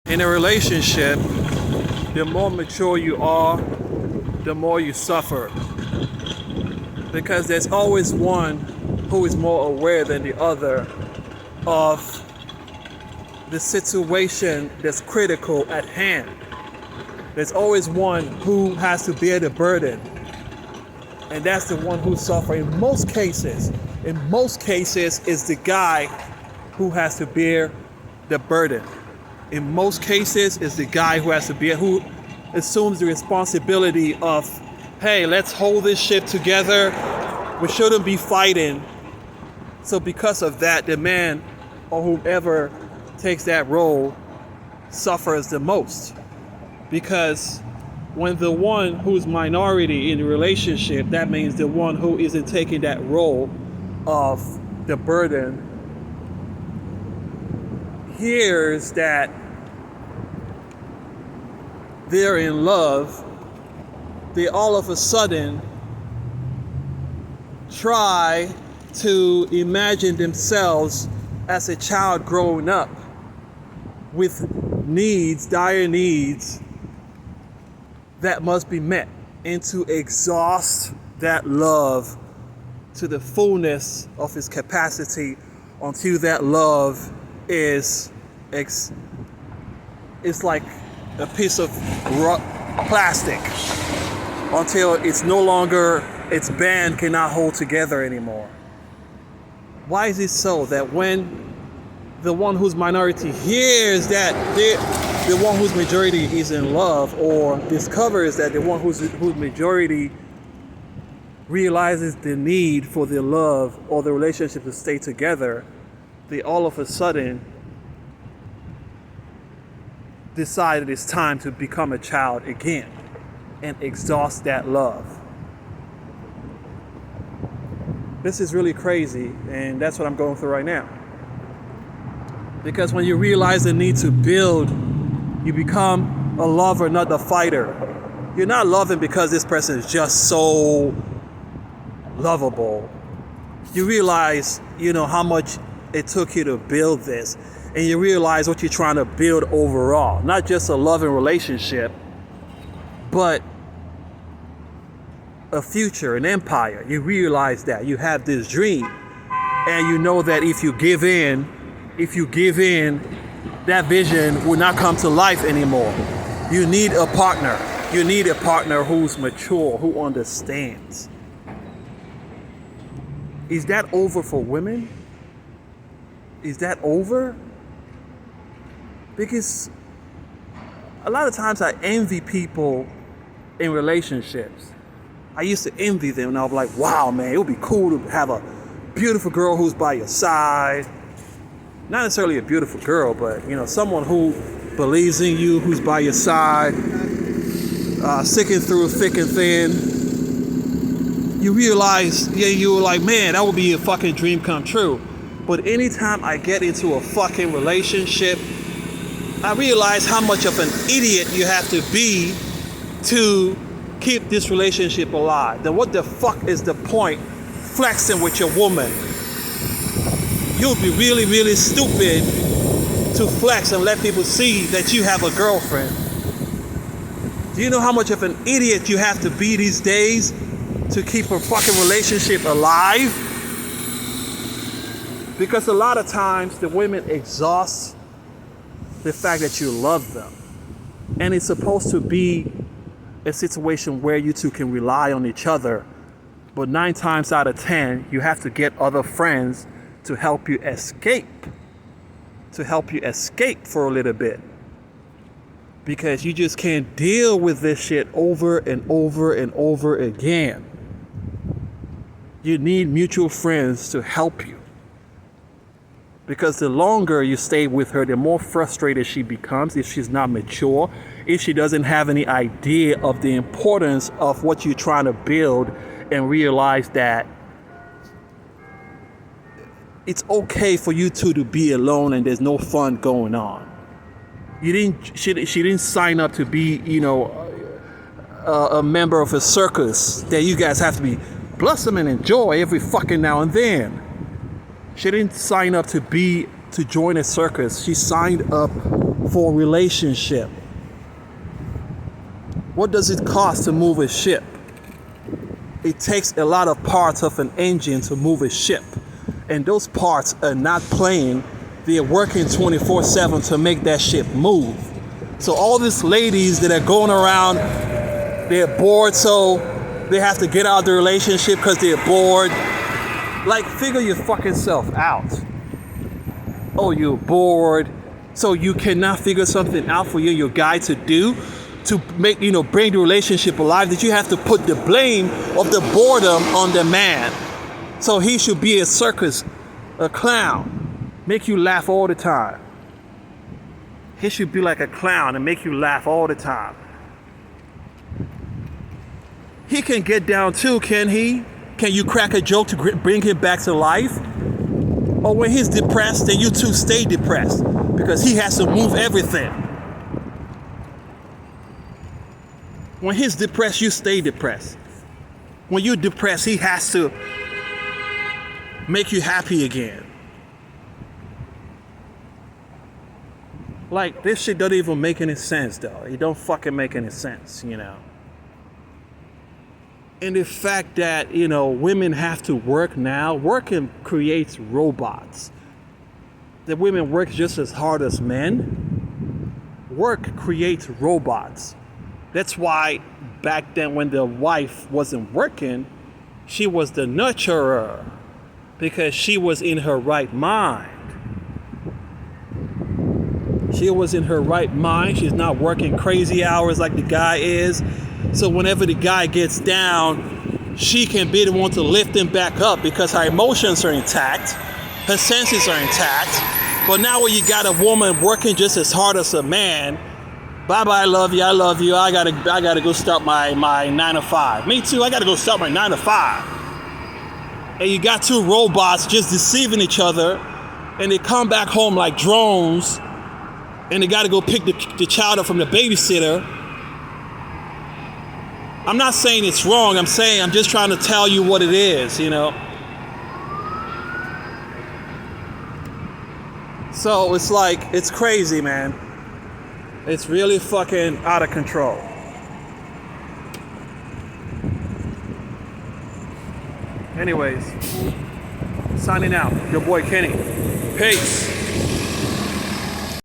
In a relationship, the more mature you are, the more you suffer. Because there's always one who is more aware than the other of the situation that's critical at hand. There's always one who has to bear the burden. And that's the one who's suffering. In most cases, is the guy who has to bear the burden. In most cases, is the guy who has to bear, who assumes the responsibility of, hey, let's hold this shit together. We shouldn't be fighting. So because of that, the man or whoever takes that role suffers the most. Because when the one who's minority in the relationship, that means the one who isn't taking that role of the burden, hears that they're in love, they all of a sudden try to imagine themselves as a child growing up with needs, dire needs that must be met, and to exhaust that love to the fullness of its capacity until that love is it's like a piece of plastic, until it's no longer, its band cannot hold together anymore. Why is it so that when the one who's minority hears that the one whose majority is in love, or discovers that the one whose majority realizes the need for the love or the relationship to stay together, they all of a sudden decide that it's time to become a child again and exhaust that love? This is really crazy, and that's what I'm going through right now. Because when you realize the need to build, you become a lover, not a fighter. You're not loving because this person is just so lovable. You realize, how much it took you to build this, and you realize what you're trying to build overall. Not just a loving relationship, but a future, an empire. You realize that you have this dream, and you know that if you give in, that vision will not come to life anymore. You need a partner. You need a partner who's mature, who understands. Is that over for women? Is that over? Because a lot of times I envy people in relationships. I used to envy them, and I was like, wow, man, it would be cool to have a beautiful girl who's by your side. Not necessarily a beautiful girl, but someone who believes in you, who's by your side, sticking through thick and thin. You realize, you were like, man, that would be a fucking dream come true. But anytime I get into a fucking relationship, I realize how much of an idiot you have to be to keep this relationship alive. Then what the fuck is the point flexing with your woman? You'll be really, really stupid to flex and let people see that you have a girlfriend. Do you know how much of an idiot you have to be these days to keep a fucking relationship alive? Because a lot of times the women exhaust the fact that you love them. And it's supposed to be a situation where you two can rely on each other. But 9 times out of 10, you have to get other friends to help you escape. For a little bit. Because you just can't deal with this shit over and over and over again. You need mutual friends to help you. Because the longer you stay with her, the more frustrated she becomes if she's not mature, if she doesn't have any idea of the importance of what you're trying to build, and realize that it's okay for you two to be alone and there's no fun going on. She didn't sign up to be, a member of a circus that you guys have to be blossom and enjoy every fucking now and then. She didn't sign up to join a circus. She signed up for a relationship. What does it cost to move a ship? It takes a lot of parts of an engine to move a ship. And those parts are not playing. They're working 24/7 to make that ship move. So all these ladies that are going around, they're bored, so they have to get out of the relationship because they're bored. Like, figure your fucking self out. Oh, you're bored, so you cannot figure something out for you and your guy to do to make, bring the relationship alive, that you have to put the blame of the boredom on the man. So he should be a circus, a clown, make you laugh all the time. He should be like a clown and make you laugh all the time. He can get down too, can he? Can you crack a joke to bring him back to life? Or when he's depressed, then you two stay depressed because he has to move everything. When he's depressed, you stay depressed. When you're depressed, he has to make you happy again. Like, this shit doesn't even make any sense, though. It don't fucking make any sense, And the fact that, women have to work now, working creates robots. The women work just as hard as men. Work creates robots. That's why back then when the wife wasn't working, she was the nurturer because she was in her right mind. She was in her right mind. She's not working crazy hours like the guy is. So whenever the guy gets down, she can be the one to lift him back up because her emotions are intact. Her senses are intact. But now when you got a woman working just as hard as a man, bye-bye, I love you, I gotta go start my 9 to 5. Me too, I gotta go start my 9 to 5. And you got two robots just deceiving each other, and they come back home like drones, and they gotta go pick the child up from the babysitter. I'm not saying it's wrong, I'm just trying to tell you what it is, So it's like, it's crazy, man. It's really fucking out of control. Anyways, signing out. Your boy Kenny. Peace.